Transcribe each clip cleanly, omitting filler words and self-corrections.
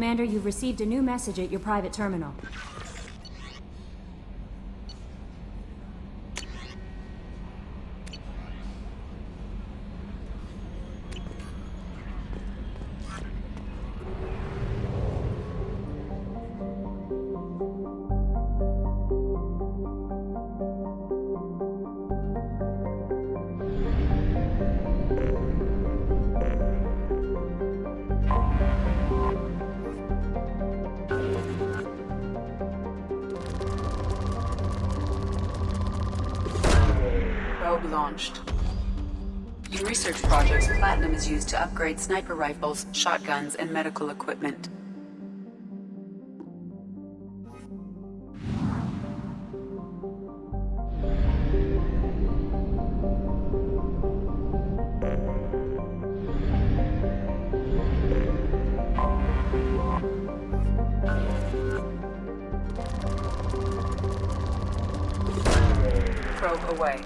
Commander, you've received a new message at your private terminal. Launched. In research projects, platinum is used to upgrade sniper rifles, shotguns, and medical equipment. Probe away.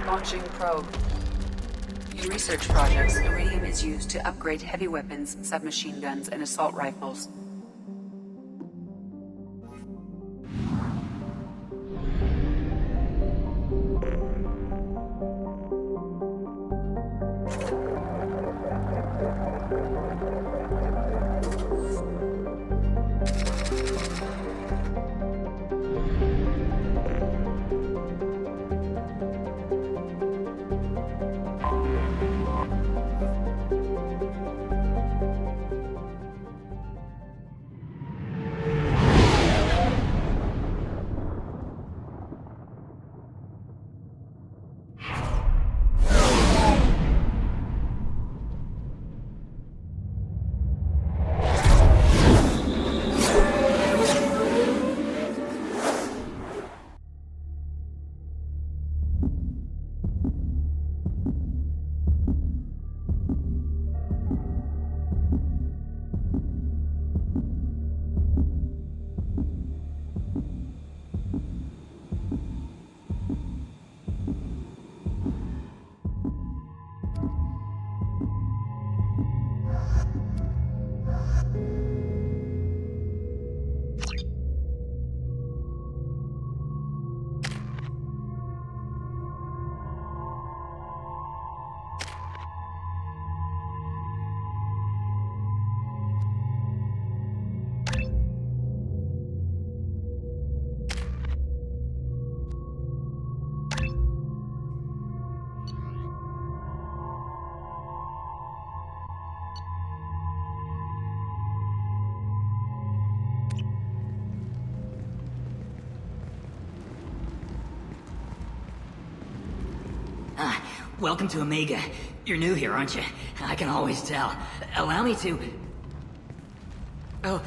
Launching probe. In research projects, iridium is used to upgrade heavy weapons, submachine guns, and assault rifles. Welcome to Omega. You're new here, aren't you? I can always tell. Allow me to... Oh,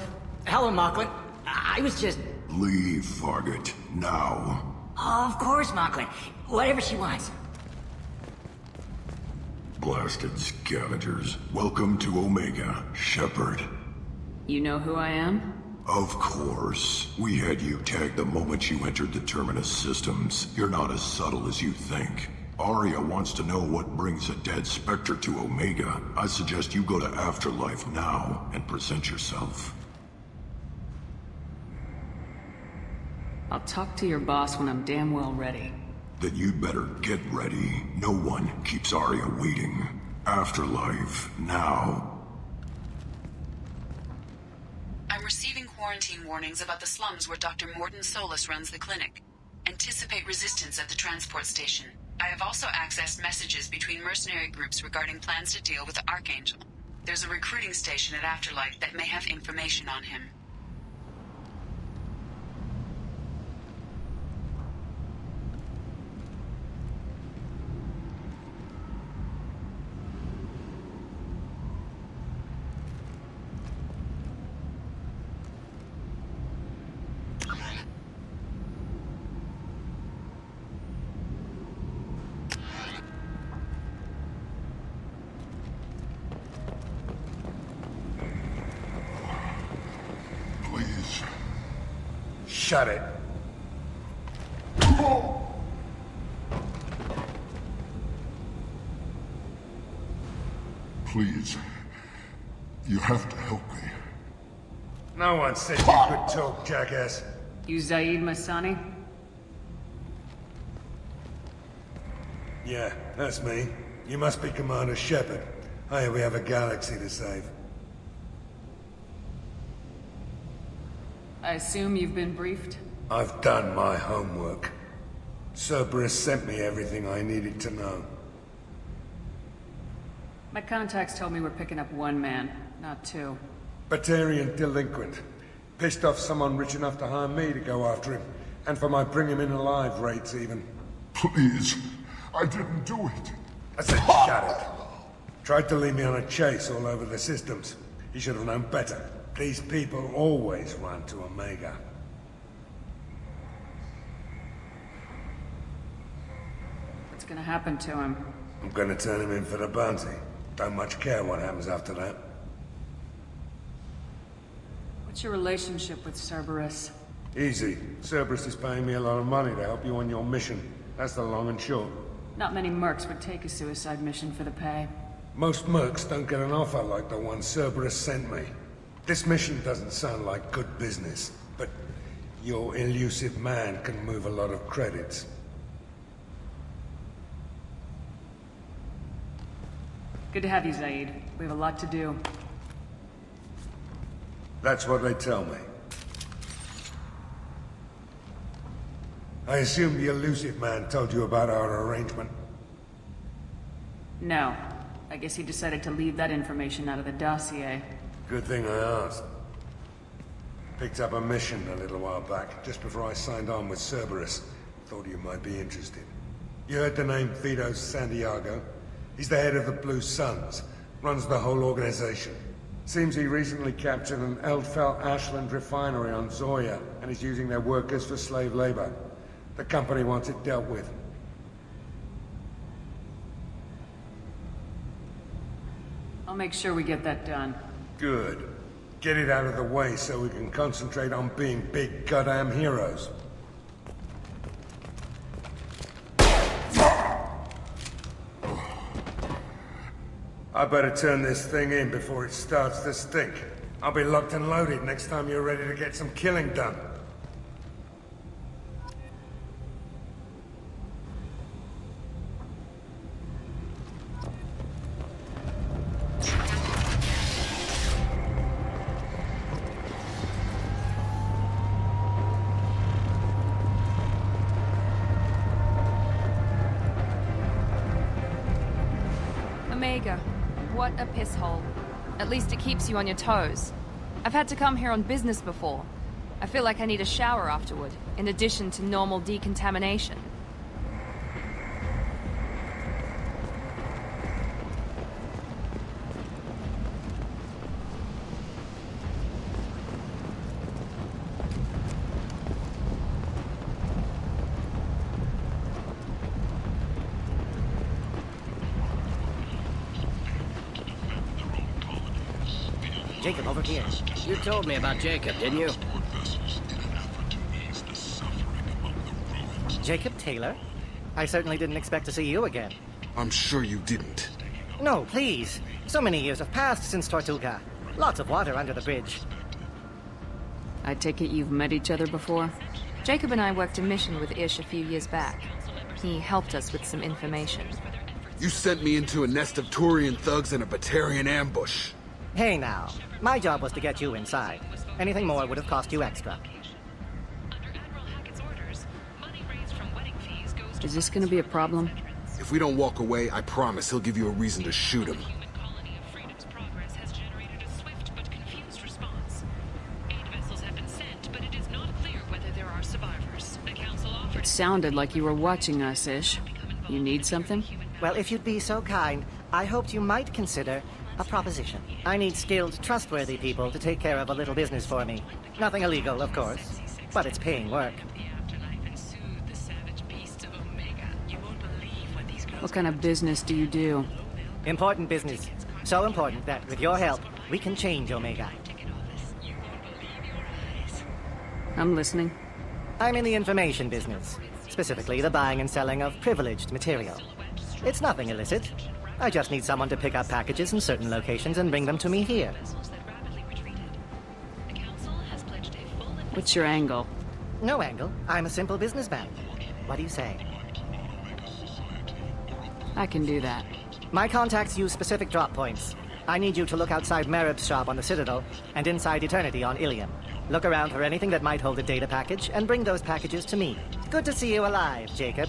hello, Mocklin. I was just... Leave, Fargate. Now. Oh, of course, Mocklin. Whatever she wants. Blasted scavengers. Welcome to Omega, Shepard. You know who I am? Of course. We had you tagged the moment you entered the Terminus systems. You're not as subtle as you think. Arya wants to know what brings a dead Spectre to Omega. I suggest you go to Afterlife now and present yourself. I'll talk to your boss when I'm damn well ready. Then you'd better get ready. No one keeps Arya waiting. Afterlife now. I'm receiving quarantine warnings about the slums where Dr. Morden Solus runs the clinic. Anticipate resistance at the transport station. I have also accessed messages between mercenary groups regarding plans to deal with the Archangel. There's a recruiting station at Afterlife that may have information on him. Shut it. Please. You have to help me. No one said you could talk, jackass. You Zaid Masani? Yeah, that's me. You must be Commander Shepard. Hey, we have a galaxy to save. I assume you've been briefed? I've done my homework. Cerberus sent me everything I needed to know. My contacts told me we're picking up one man, not two. Batarian delinquent. Pissed off someone rich enough to hire me to go after him. And for my bring him in alive rates even. Please. I didn't do it. I said shut it. Tried to lead me on a chase all over the systems. He should have known better. These people always run to Omega. What's gonna happen to him? I'm gonna turn him in for the bounty. Don't much care what happens after that. What's your relationship with Cerberus? Easy. Cerberus is paying me a lot of money to help you on your mission. That's the long and short. Not many mercs would take a suicide mission for the pay. Most mercs don't get an offer like the one Cerberus sent me. This mission doesn't sound like good business, but your elusive man can move a lot of credits. Good to have you, Zaid. We have a lot to do. That's what they tell me. I assume the elusive man told you about our arrangement. No. I guess he decided to leave that information out of the dossier. Good thing I asked. Picked up a mission a little while back, just before I signed on with Cerberus. Thought you might be interested. You heard the name Vito Santiago? He's the head of the Blue Suns. Runs the whole organization. Seems he recently captured an Eldfell Ashland refinery on Zoya, and is using their workers for slave labor. The company wants it dealt with. I'll make sure we get that done. Good. Get it out of the way so we can concentrate on being big goddamn heroes. I better turn this thing in before it starts to stink. I'll be locked and loaded next time you're ready to get some killing done. Omega. What a piss hole. At least it keeps you on your toes. I've had to come here on business before. I feel like I need a shower afterward, in addition to normal decontamination. Jacob, over here. You told me about Jacob, didn't you? Jacob Taylor? I certainly didn't expect to see you again. I'm sure you didn't. No, please. So many years have passed since Tortuga. Lots of water under the bridge. I take it you've met each other before? Jacob and I worked a mission with Ish a few years back. He helped us with some information. You sent me into a nest of Turian thugs and a Batarian ambush. Hey now. My job was to get you inside. Anything more would have cost you extra. Is this gonna be a problem? If we don't walk away, I promise he'll give you a reason to shoot him. It sounded like you were watching us, Ish. You need something? Well, if you'd be so kind, I hoped you might consider a proposition. I need skilled, trustworthy people to take care of a little business for me. Nothing illegal, of course, but it's paying work. What kind of business do you do? Important business. So important that, with your help, we can change Omega. I'm listening. I'm in the information business, specifically the buying and selling of privileged material. It's nothing illicit. I just need someone to pick up packages in certain locations and bring them to me here. What's your angle? No angle. I'm a simple businessman. What do you say? I can do that. My contacts use specific drop points. I need you to look outside Merib's shop on the Citadel and inside Eternity on Ilium. Look around for anything that might hold a data package and bring those packages to me. Good to see you alive, Jacob.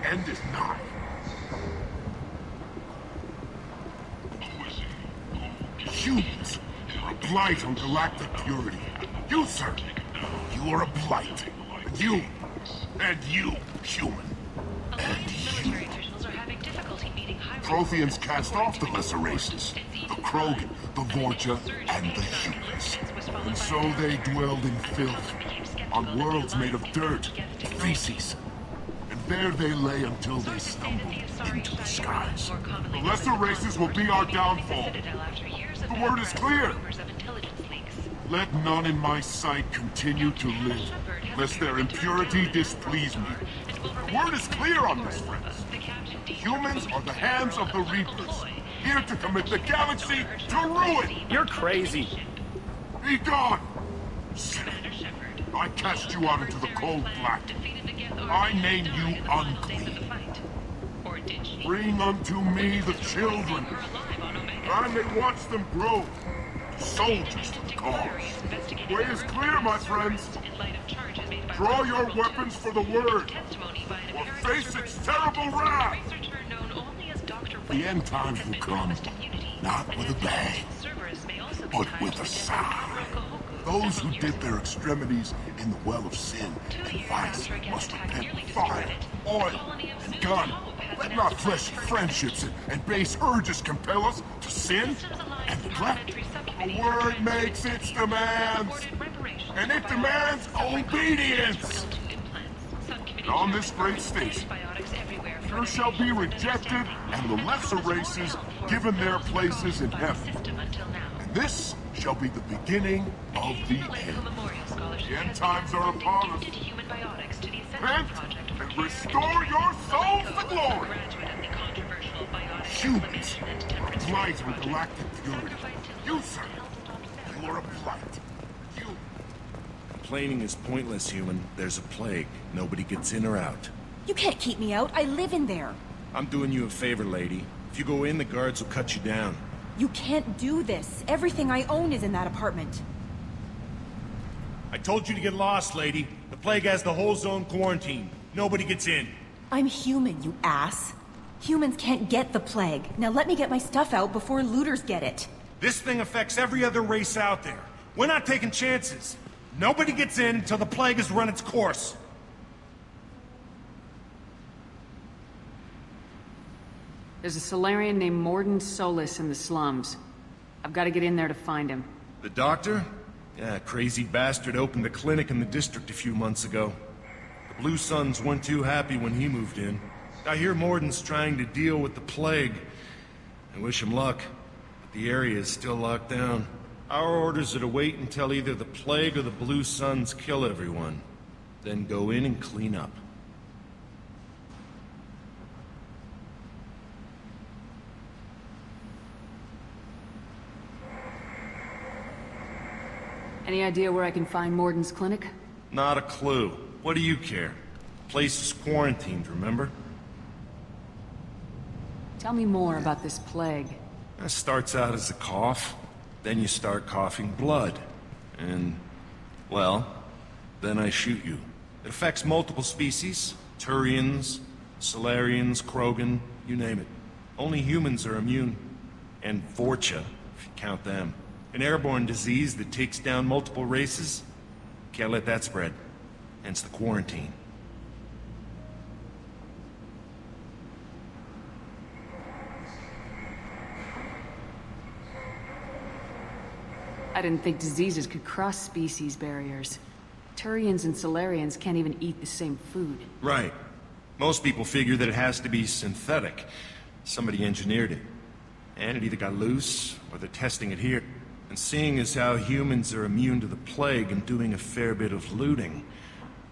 End is nigh. Humans are a blight on galactic purity. You, sir, you are a blight. And you, human. And you. Protheans cast off the lesser races, the Krogan, the Vorcha, and the humans. And so they dwelled in filth, on worlds made of dirt, feces. And there they lay until they stumbled into the skies. The lesser races will be our downfall. The word is clear. Let none in my sight continue to live, lest their impurity displease me. The word is clear on this, friends. Humans are the hands of the Reapers, here to commit the galaxy to ruin! You're crazy. Be gone! Sinner. I cast you out into the cold black. I name you unclean. Bring unto me the children. I may watch them grow. Soldiers for the cause. Way is clear, my friends. Draw your weapons for the word, or face its terrible wrath. The end times will come, not with a bang, but with a sigh. Those who dip their extremities in the well of sin and vice must repent with fire, oil, and gun. Let not fleshy friendships and base urges compel us to sin and neglect. The word makes its demands, and it demands obedience. And on this great station, there shall be rejected and the lesser races given their places in heaven. And this shall be the beginning of the end. The end times are upon us. Repent and restore your souls to glory. Humans are a blight on galactic purity. You, sir, you are a blight. You. Complaining is pointless, human. There's a plague. Nobody gets in or out. You can't keep me out. I live in there. I'm doing you a favor, lady. If you go in, the guards will cut you down. You can't do this. Everything I own is in that apartment. I told you to get lost, lady. The plague has the whole zone quarantined. Nobody gets in. I'm human, you ass. Humans can't get the plague. Now let me get my stuff out before looters get it. This thing affects every other race out there. We're not taking chances. Nobody gets in until the plague has run its course. There's a Solarian named Morden Solis in the slums. I've got to get in there to find him. The doctor? Yeah, crazy bastard opened a clinic in the district a few months ago. The Blue Suns weren't too happy when he moved in. I hear Morden's trying to deal with the plague. I wish him luck, but the area is still locked down. Our orders are to wait until either the plague or the Blue Suns kill everyone, then go in and clean up. Any idea where I can find Morden's clinic? Not a clue. What do you care? The place is quarantined, remember? Tell me more about this plague. It starts out as a cough, then you start coughing blood. And, well, then I shoot you. It affects multiple species. Turians, Solarians, Krogan, you name it. Only humans are immune. And Vorcha, if you count them. An airborne disease that takes down multiple races. Can't let that spread. Hence the quarantine. I didn't think diseases could cross species barriers. Turians and Solarians can't even eat the same food. Right. Most people figure that it has to be synthetic. Somebody engineered it. And it either got loose, or they're testing it here. And seeing as how humans are immune to the plague and doing a fair bit of looting,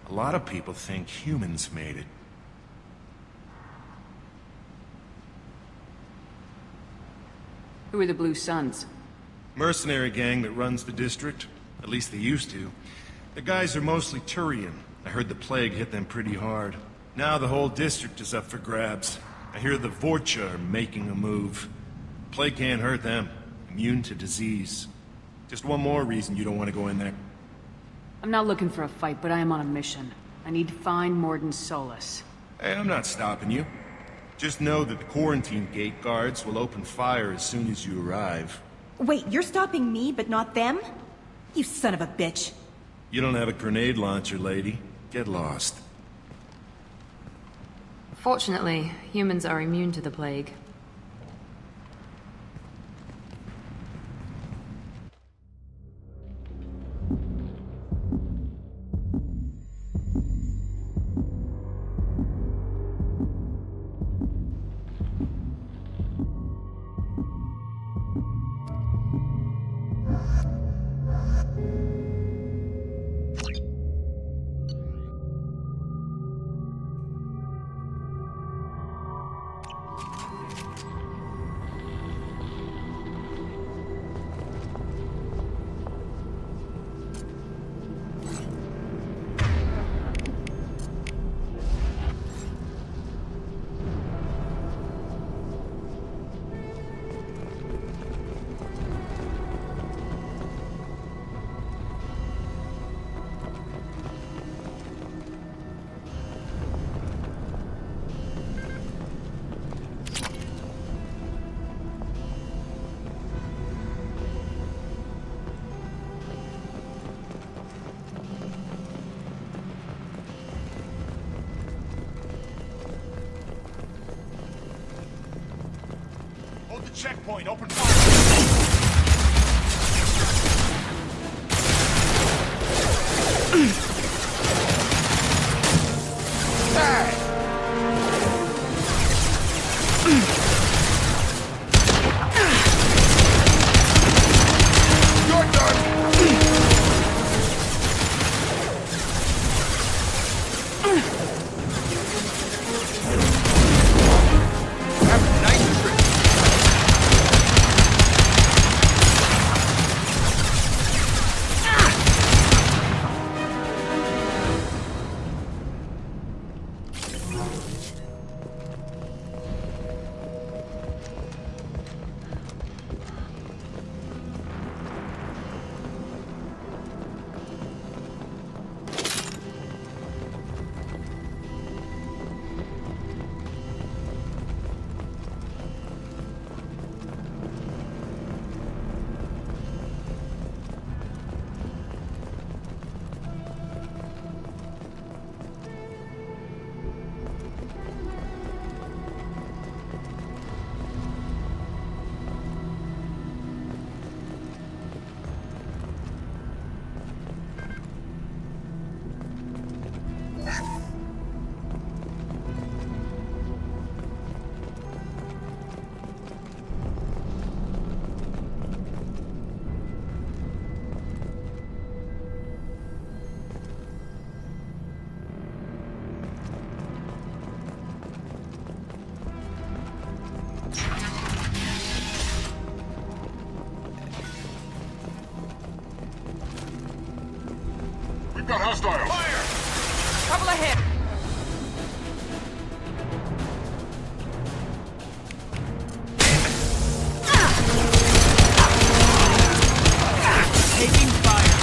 a lot of people think humans made it. Who are the Blue Suns? Mercenary gang that runs the district. At least they used to. The guys are mostly Turian. I heard the plague hit them pretty hard. Now the whole district is up for grabs. I hear the Vorcha are making a move. Plague can't hurt them. Immune to disease. Just one more reason you don't want to go in there. I'm not looking for a fight, but I am on a mission. I need to find Morden Solus. Hey, I'm not stopping you. Just know that the quarantine gate guards will open fire as soon as you arrive. Wait, you're stopping me, but not them? You son of a bitch. You don't have a grenade launcher, lady. Get lost. Fortunately, humans are immune to the plague. Checkpoint, open fire! You're done! Got hostile! Fire! Couple ahead! Taking fire!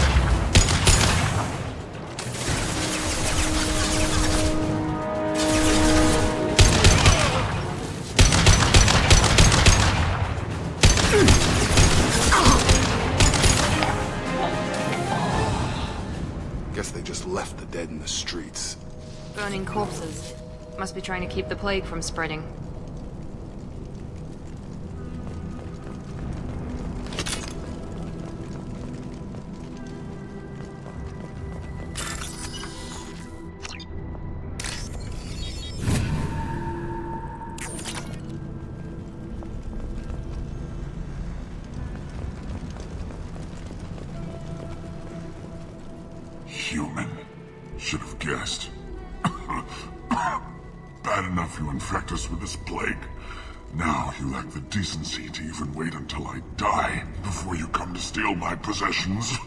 Guess they just left the dead in the streets. Burning corpses. Must be trying to keep the plague from spreading. Should have guessed. Bad enough you infect us with this plague. Now you lack the decency to even wait until I die before you come to steal my possessions.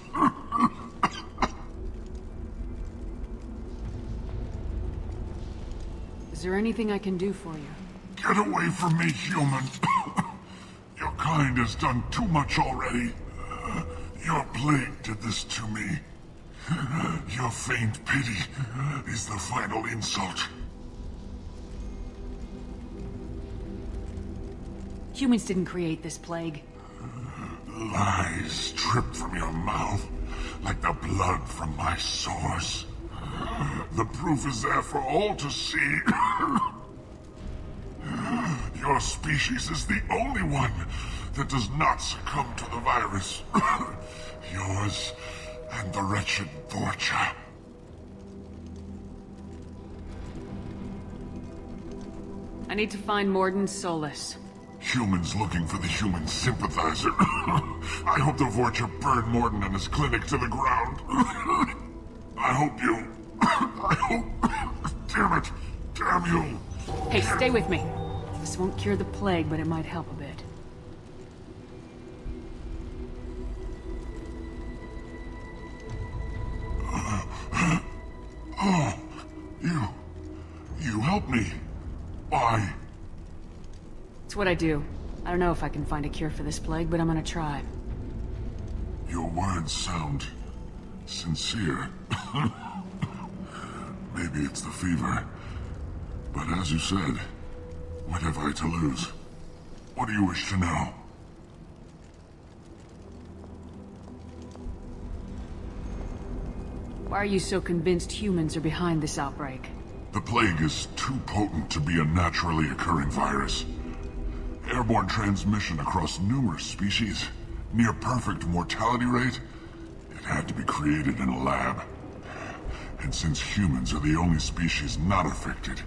Is there anything I can do for you? Get away from me, human. Your kind has done too much already. Your plague did this to me. Your faint pity is the final insult. Humans didn't create this plague. Lies drip from your mouth like the blood from my sores. The proof is there for all to see. Your species is the only one that does not succumb to the virus. Yours and the wretched Vorcha. I need to find Morden Solus. Humans looking for the human sympathizer. I hope the Vorcha burn Morden and his clinic to the ground. I hope... Damn it! Damn you! Hey, stay with me. This won't cure the plague, but it might help a bit. Oh, you helped me. Why? It's what I do. I don't know if I can find a cure for this plague, but I'm gonna try. Your words sound sincere. Maybe it's the fever. But as you said, what have I to lose? What do you wish to know? Why are you so convinced humans are behind this outbreak? The plague is too potent to be a naturally occurring virus. Airborne transmission across numerous species, near perfect mortality rate. It had to be created in a lab. And since humans are the only species not affected,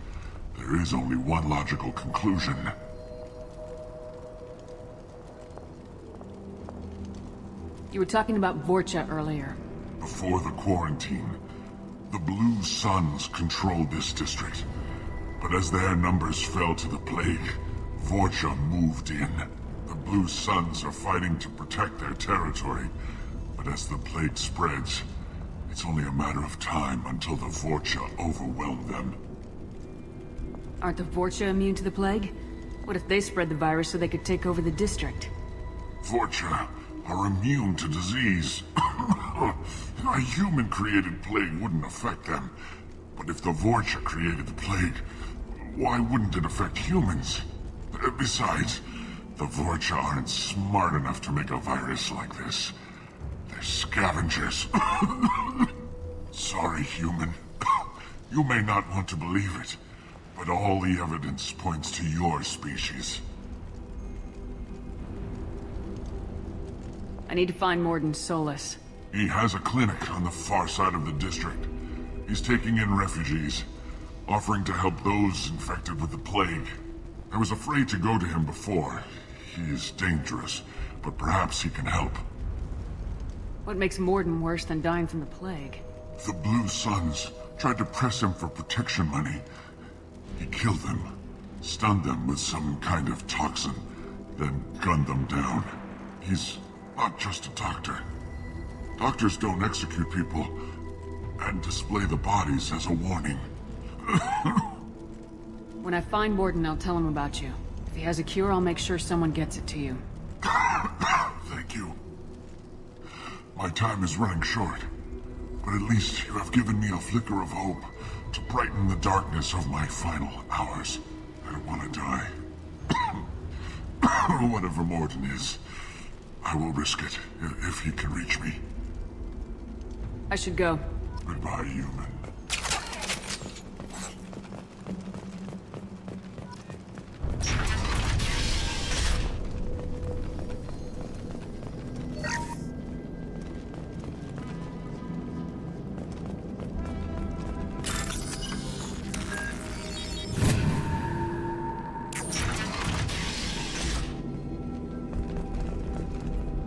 there is only one logical conclusion. You were talking about Vorcha earlier. Before the quarantine, the Blue Suns controlled this district. But as their numbers fell to the plague, Vorcha moved in. The Blue Suns are fighting to protect their territory, but as the plague spreads, it's only a matter of time until the Vorcha overwhelm them. Aren't the Vorcha immune to the plague? What if they spread the virus so they could take over the district? Vorcha are immune to disease. A human-created plague wouldn't affect them. But if the Vorcha created the plague, why wouldn't it affect humans? Besides, the Vorcha aren't smart enough to make a virus like this. They're scavengers. Sorry, human. You may not want to believe it, but all the evidence points to your species. I need to find Morden Solus. He has a clinic on the far side of the district. He's taking in refugees, offering to help those infected with the plague. I was afraid to go to him before. He is dangerous, but perhaps he can help. What makes Morden worse than dying from the plague? The Blue Suns tried to press him for protection money. He killed them, stunned them with some kind of toxin, then gunned them down. He's not just a doctor. Doctors don't execute people and display the bodies as a warning. When I find Morden, I'll tell him about you. If he has a cure, I'll make sure someone gets it to you. Thank you. My time is running short, but at least you have given me a flicker of hope to brighten the darkness of my final hours. I don't want to die. Whatever Morden is, I will risk it if he can reach me. I should go. Goodbye, human.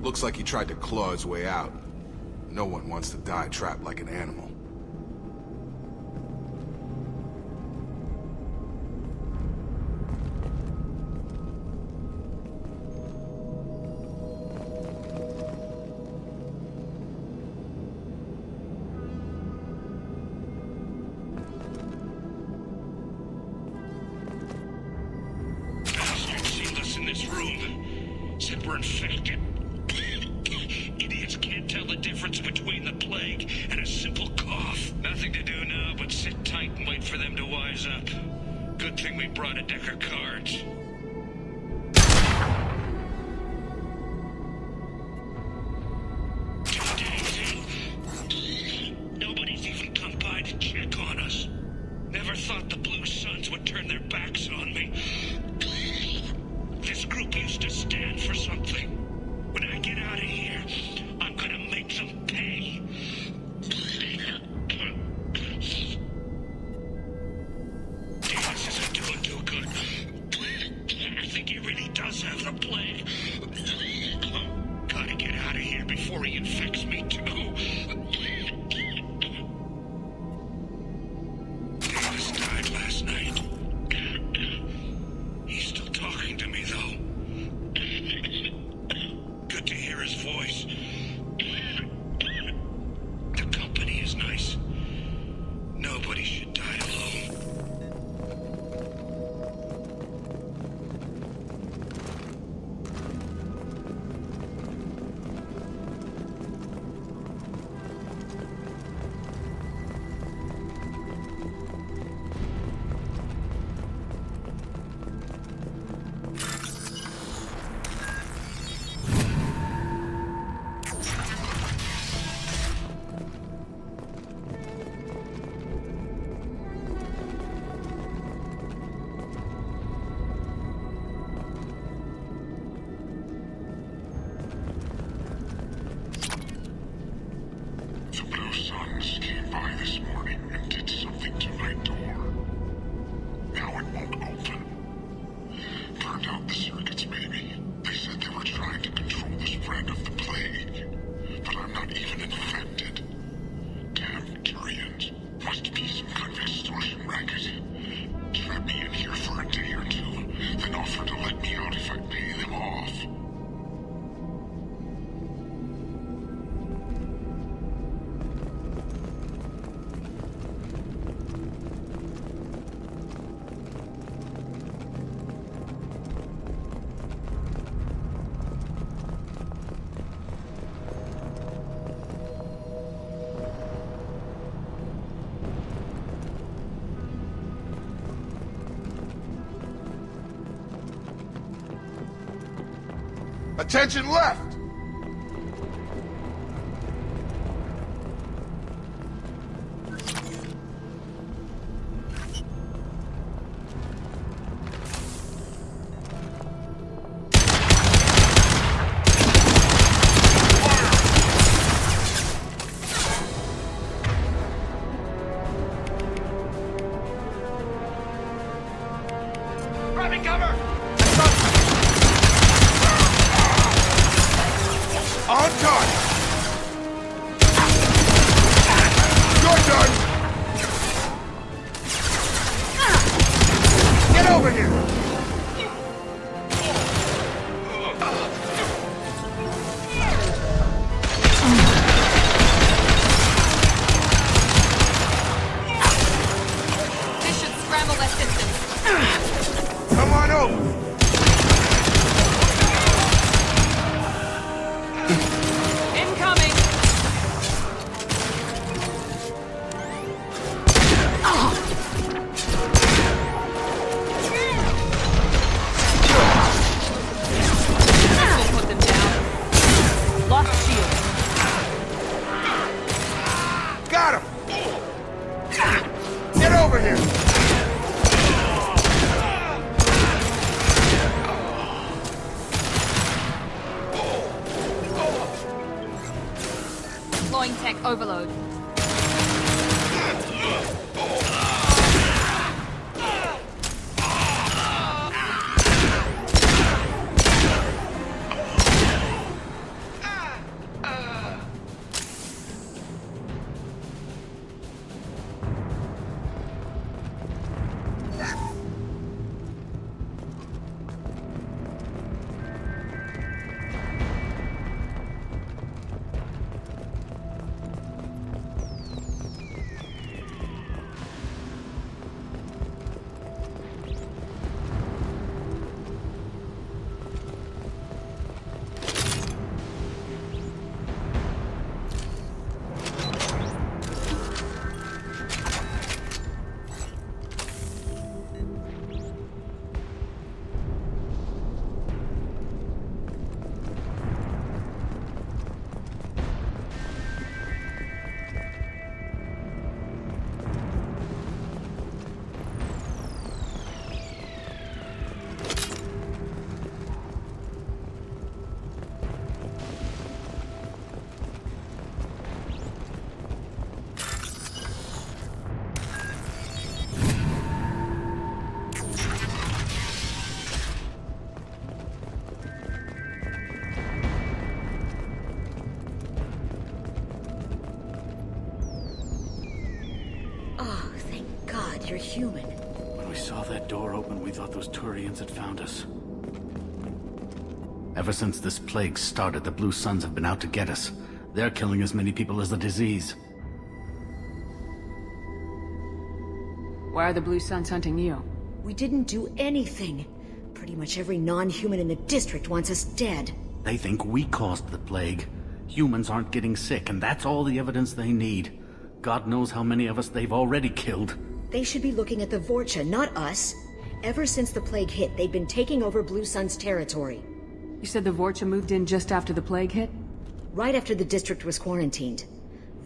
Looks like he tried to claw his way out. No one wants to die trapped like an animal. we're infected. Idiots can't tell the difference between the plague and a simple cough. Nothing to do now but sit tight and wait for them to wise up. Good thing we brought a deck of cards. Nobody's even come by to check on us. Never thought the Blue Suns would turn their backs on me. This group used to stand for something. When I get out of here, I'm gonna make them pay. This isn't doing too good. I think he really does have the plague. Gotta get out of here before he infects me too. Davis died last night. He's still talking to me, though. Good to hear his voice. The company is nice. Nobody should die alone. The Blue Suns came by this morning and did something to my door. Now it won't open. Burned out the circuits, maybe. They said they were trying to control the spread of the plague. But I'm not even infected. Damn Turians. Must be some kind of extortion racket. Trap me in here for a day or two, then offer to let me out if I pay them off. Attention left! Grabbing cover! On target! You're done! Get over here! This should scramble their systems. Come on over! Incoming! This will put them down. Lock shield. Got him! Get over here! Deploying tech overload. Oh, thank God you're human. When we saw that door open, we thought those Turians had found us. Ever since this plague started, the Blue Suns have been out to get us. They're killing as many people as the disease. Why are the Blue Suns hunting you? We didn't do anything. Pretty much every non-human in the district wants us dead. They think we caused the plague. Humans aren't getting sick, and that's all the evidence they need. God knows how many of us they've already killed. They should be looking at the Vorcha, not us. Ever since the plague hit, they've been taking over Blue Sun's territory. You said the Vorcha moved in just after the plague hit? Right after the district was quarantined.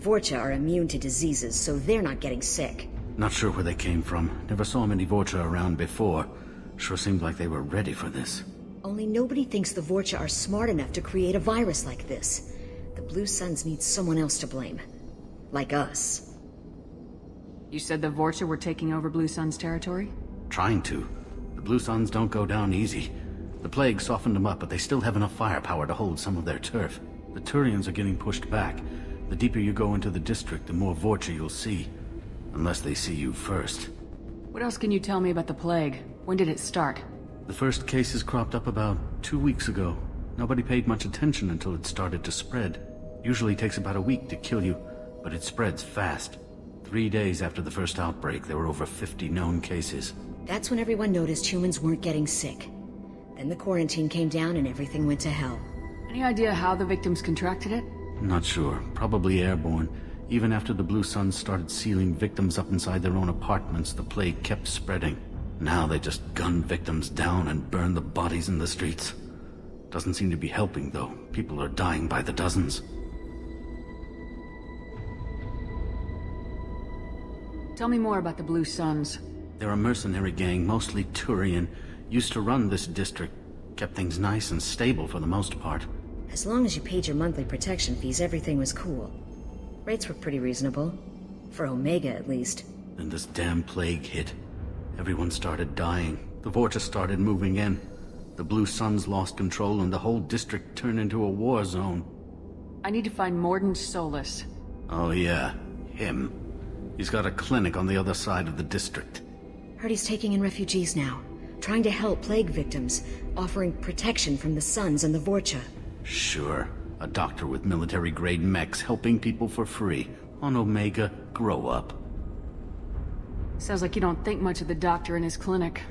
Vorcha are immune to diseases, so they're not getting sick. Not sure where they came from. Never saw many Vorcha around before. Sure seemed like they were ready for this. Only nobody thinks the Vorcha are smart enough to create a virus like this. The Blue Suns need someone else to blame. Like us. You said the Vorcha were taking over Blue Sun's territory? Trying to. The Blue Suns don't go down easy. The plague softened them up, but they still have enough firepower to hold some of their turf. The Turians are getting pushed back. The deeper you go into the district, the more Vorcha you'll see. Unless they see you first. What else can you tell me about the plague? When did it start? The first cases cropped up about 2 weeks ago. Nobody paid much attention until it started to spread. Usually takes about a week to kill you, but it spreads fast. 3 days after the first outbreak, there were over 50 known cases. That's when everyone noticed humans weren't getting sick. Then the quarantine came down and everything went to hell. Any idea how the victims contracted it? Not sure. Probably airborne. Even after the Blue Suns started sealing victims up inside their own apartments, the plague kept spreading. Now they just gun victims down and burn the bodies in the streets. Doesn't seem to be helping, though. People are dying by the dozens. Tell me more about the Blue Suns. They're a mercenary gang, mostly Turian. Used to run this district. Kept things nice and stable for the most part. As long as you paid your monthly protection fees, everything was cool. Rates were pretty reasonable. For Omega, at least. Then this damn plague hit. Everyone started dying. The Vorcha started moving in. The Blue Suns lost control and the whole district turned into a war zone. I need to find Morden Solus. Oh yeah, him. He's got a clinic on the other side of the district. Heard he's taking in refugees now. Trying to help plague victims. Offering protection from the Suns and the Vorcha. Sure. A doctor with military-grade mechs helping people for free. On Omega, grow up. Sounds like you don't think much of the doctor in his clinic.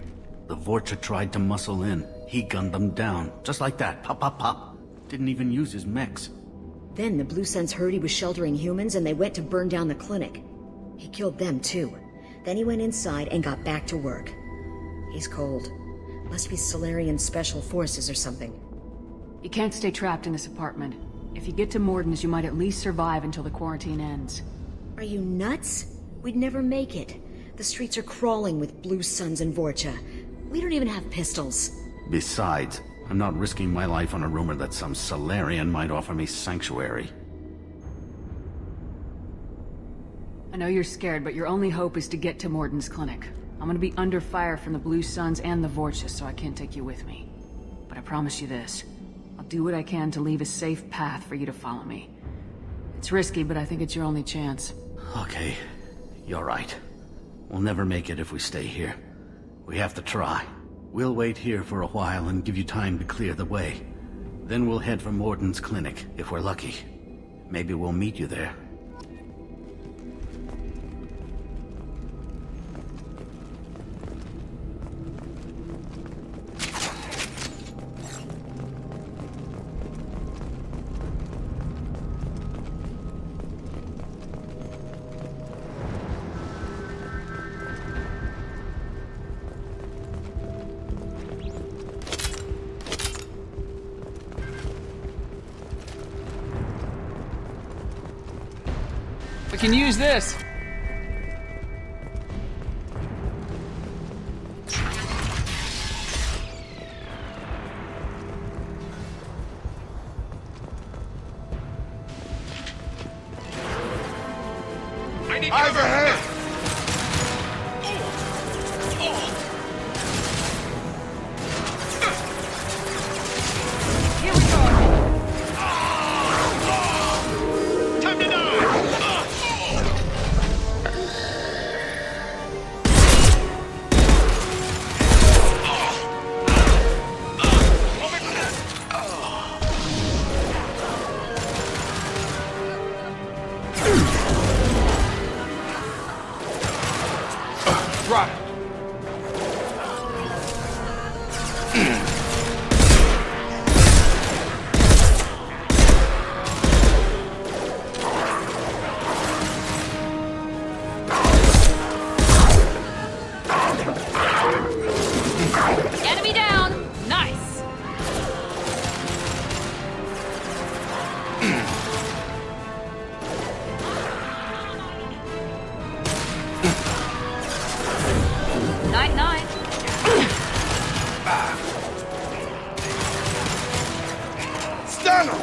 The Vorcha tried to muscle in. He gunned them down. Just like that. Pop, pop, pop. Didn't even use his mechs. Then the Blue Suns heard he was sheltering humans and they went to burn down the clinic. He killed them too. Then he went inside and got back to work. He's cold. Must be Solarian Special Forces or something. You can't stay trapped in this apartment. If you get to Morden's, you might at least survive until the quarantine ends. Are you nuts? We'd never make it. The streets are crawling with Blue Suns and Vorcha. We don't even have pistols. Besides, I'm not risking my life on a rumor that some Solarian might offer me sanctuary. I know you're scared, but your only hope is to get to Morden's clinic. I'm gonna be under fire from the Blue Suns and the Vorcha, so I can't take you with me. But I promise you this. I'll do what I can to leave a safe path for you to follow me. It's risky, but I think it's your only chance. Okay. You're right. We'll never make it if we stay here. We have to try. We'll wait here for a while and give you time to clear the way. Then we'll head for Morden's clinic, if we're lucky. Maybe we'll meet you there. We can use this. Eyes ahead! Here we go. Time to die! Drop it. Enemy down! Nice! Night-night. Stun him!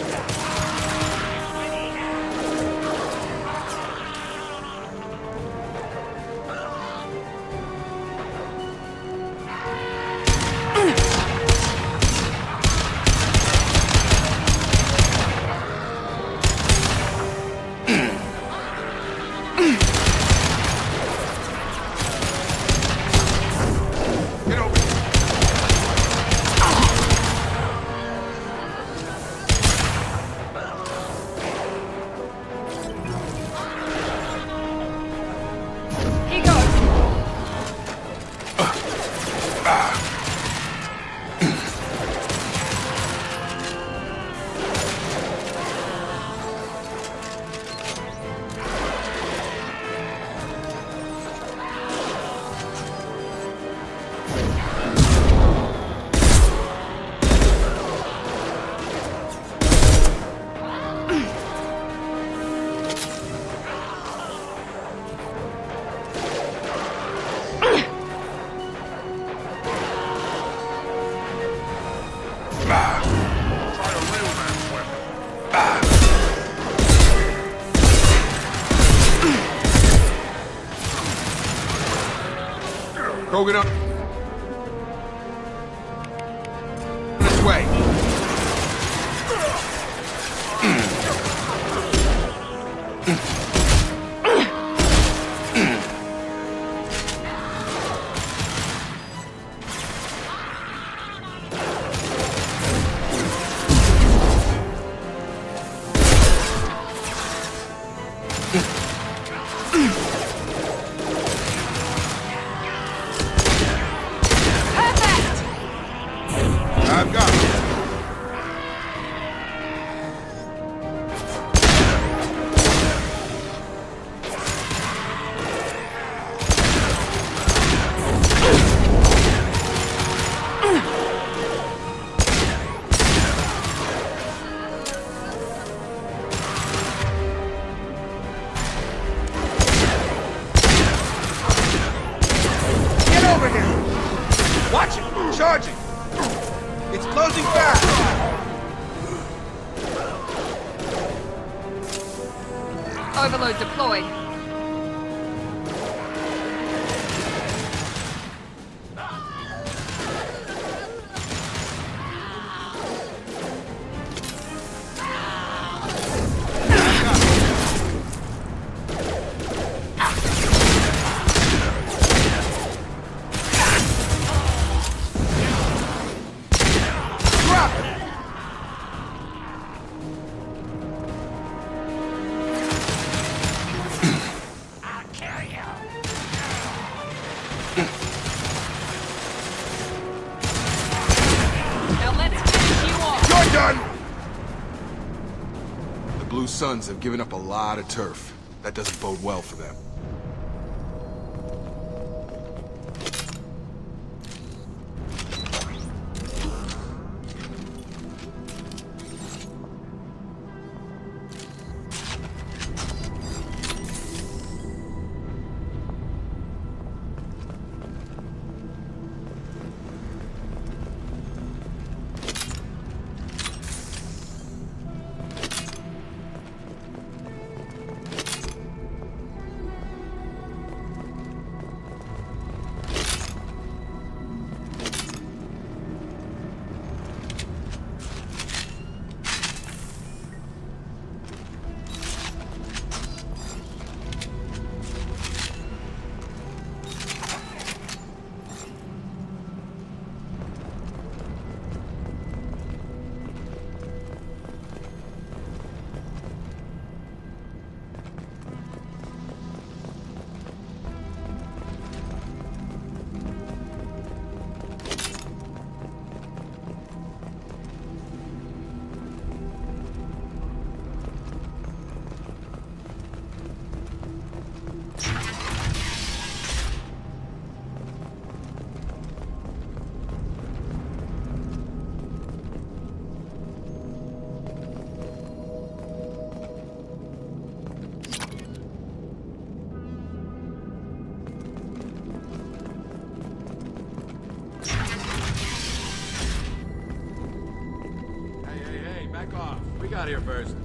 Here goes. Krogan up. This way. I've got it. Get over here! Watch it! Charging! It's closing fast! Overload deployed. Drop it! Now let's finish you off. You're done! The Blue Suns have given up a lot of turf. That doesn't bode well for them. out here first.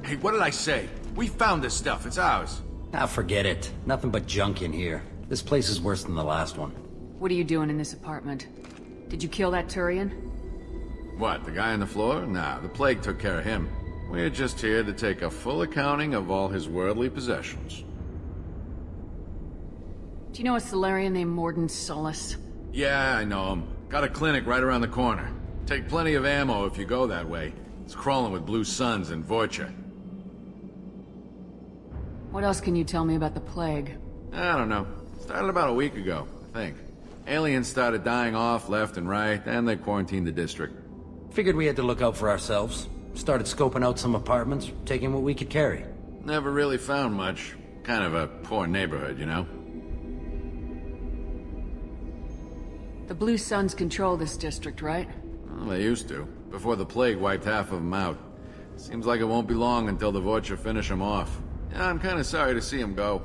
Hey, what did I say? We found this stuff. It's ours. Ah, forget it. Nothing but junk in here. This place is worse than the last one. What are you doing in this apartment? Did you kill that Turian? What, the guy on the floor? Nah, the plague took care of him. We're just here to take a full accounting of all his worldly possessions. Do you know a Solarian named Morden Solus? Yeah, I know him. Got a clinic right around the corner. Take plenty of ammo if you go that way. It's crawling with blue suns and Vorcha. What else can you tell me about the plague? I don't know. Started about a week ago, I think. Aliens started dying off left and right, and they quarantined the district. Figured we had to look out for ourselves. Started scoping out some apartments, taking what we could carry. Never really found much. Kind of a poor neighborhood, you know? The Blue Suns control this district, right? Well, they used to, before the plague wiped half of them out. Seems like it won't be long until the Vorcha finish them off. Yeah, I'm kind of sorry to see them go.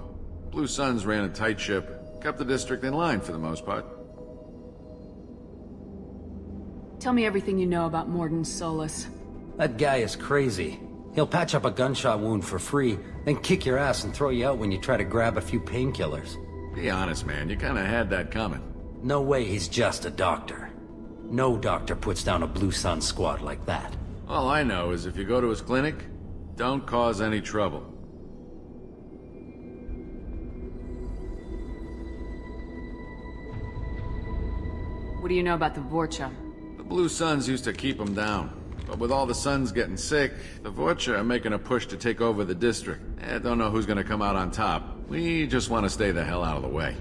Blue Suns ran a tight ship, kept the district in line for the most part. Tell me everything you know about Morden Solus. That guy is crazy. He'll patch up a gunshot wound for free, then kick your ass and throw you out when you try to grab a few painkillers. Be honest, man, you kind of had that coming. No way he's just a doctor. No doctor puts down a Blue Sun squad like that. All I know is if you go to his clinic, don't cause any trouble. What do you know about the Vorcha? The Blue Suns used to keep them down. But with all the Suns getting sick, the Vorcha are making a push to take over the district. I don't know who's gonna come out on top. We just want to stay the hell out of the way.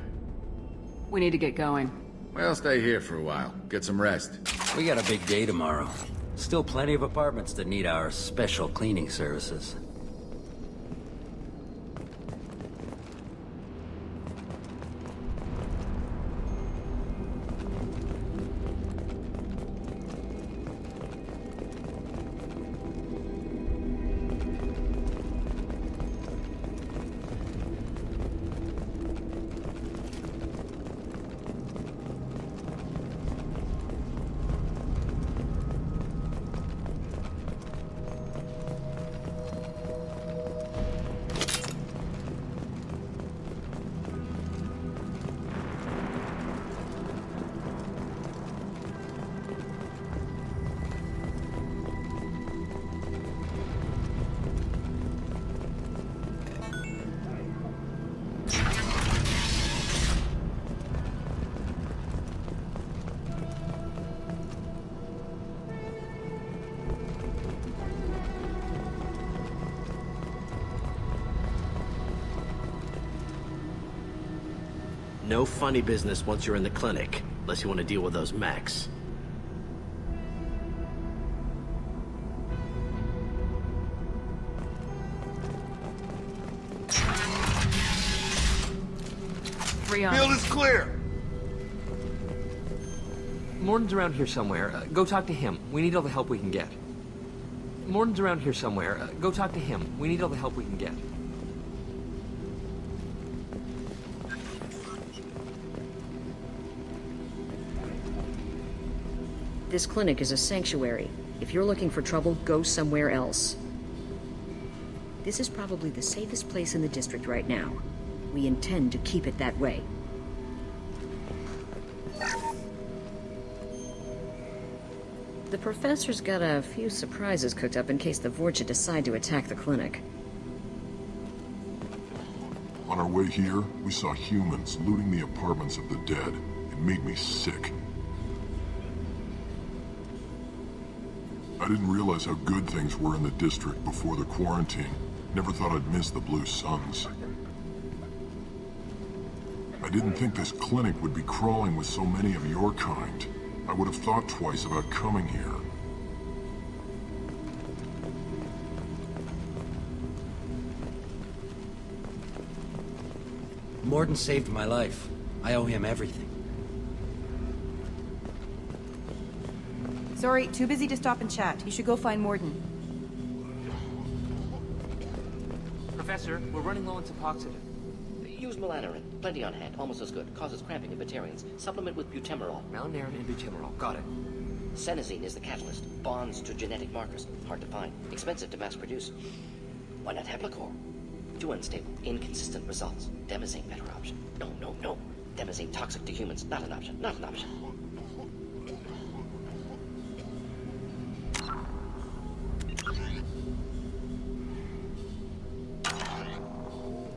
We need to get going. Well, stay here for a while. Get some rest. We got a big day tomorrow. Still plenty of apartments that need our special cleaning services. No funny business once you're in the clinic, unless you want to deal with those mechs. Field is clear! Morden's around here somewhere. Go talk to him. We need all the help we can get. Morden's around here somewhere. Go talk to him. We need all the help we can get. This clinic is a sanctuary. If you're looking for trouble, go somewhere else. This is probably the safest place in the district right now. We intend to keep it that way. The Professor's got a few surprises cooked up in case the Vorcha decide to attack the clinic. On our way here, we saw humans looting the apartments of the dead. It made me sick. I didn't realize how good things were in the district before the quarantine. Never thought I'd miss the Blue Suns. I didn't think this clinic would be crawling with so many of your kind. I would have thought twice about coming here. Morden saved my life. I owe him everything. Sorry, too busy to stop and chat. You should go find Morden. Professor, we're running low on Suboxone. Use melanorin. Plenty on hand. Almost as good. Causes cramping in Batarians. Supplement with butemerol. Melanorin and butemerol. Got it. Senesine is the catalyst. Bonds to genetic markers. Hard to find. Expensive to mass produce. Why not Heplicor? Too unstable. Inconsistent results. Demazine better option. No. Demazine toxic to humans. Not an option. Not an option.